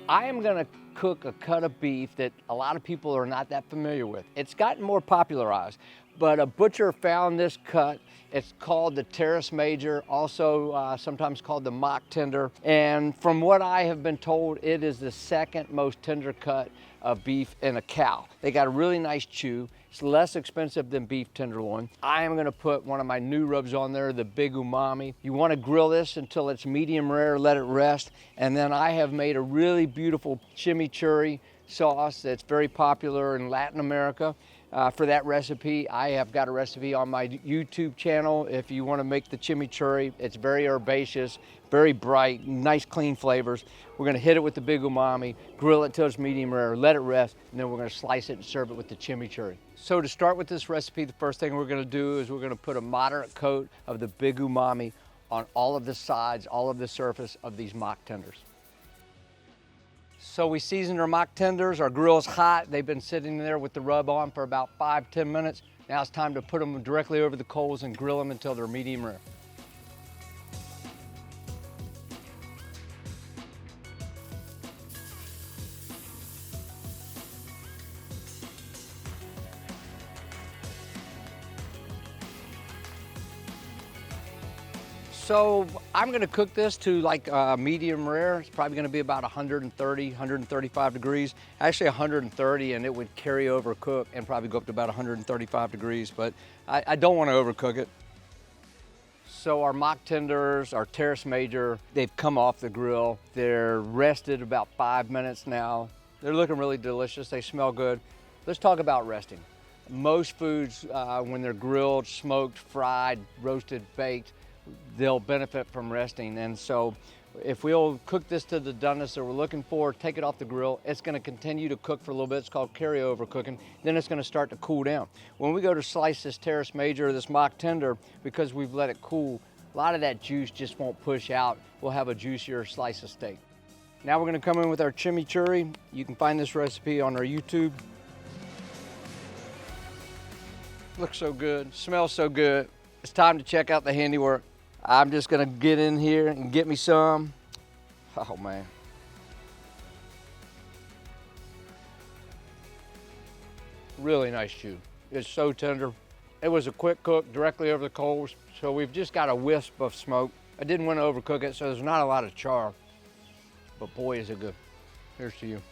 I am gonna cook a cut of beef that a lot of people are not that familiar with. It's gotten more popularized, but a butcher found this cut. It's called the Teres Major, also sometimes called the mock tender. And from what I have been told, it is the second most tender cut of beef in a cow. They got a really nice chew. It's less expensive than beef tenderloin. I am gonna put one of my new rubs on there, the Big Umami. You wanna grill this until it's medium rare, let it rest. And then I have made a really beautiful chimichurri sauce that's very popular in Latin America. For that recipe, I have got a recipe on my YouTube channel. If you want to make the chimichurri, it's very herbaceous, very bright, nice clean flavors. We're going to hit it with the Big Umami, grill it till it's medium rare, let it rest, and then we're going to slice it and serve it with the chimichurri. So to start with this recipe, the first thing we're going to do is we're going to put a moderate coat of the Big Umami on all of the sides, all of the surface of these mock tenders. So we seasoned our mock tenders. Our grill's hot. They've been sitting there with the rub on for about 5–10 minutes. Now it's time to put them directly over the coals and grill them until they're medium rare. So I'm gonna cook this to like medium rare. It's probably gonna be about 130, 135 degrees. Actually 130, and it would carry over cook and probably go up to about 135 degrees, but I don't wanna overcook it. So our mock tenders, our Teres Major, they've come off the grill. They're rested about 5 minutes now. They're looking really delicious. They smell good. Let's talk about resting. Most foods, when they're grilled, smoked, fried, roasted, baked, they'll benefit from resting. And so if we'll cook this to the doneness that we're looking for, take it off the grill, it's gonna continue to cook for a little bit. It's called carryover cooking. Then it's gonna start to cool down. When we go to slice this Teres Major, this mock tender, because we've let it cool, a lot of that juice just won't push out. We'll have a juicier slice of steak. Now we're gonna come in with our chimichurri. You can find this recipe on our YouTube. Looks so good, smells so good. It's time to check out the handiwork. I'm just gonna get in here and get me some. Oh man. Really nice chew. It's so tender. It was a quick cook directly over the coals, so we've just got a wisp of smoke. I didn't want to overcook it, so there's not a lot of char, but boy is it good. Here's to you.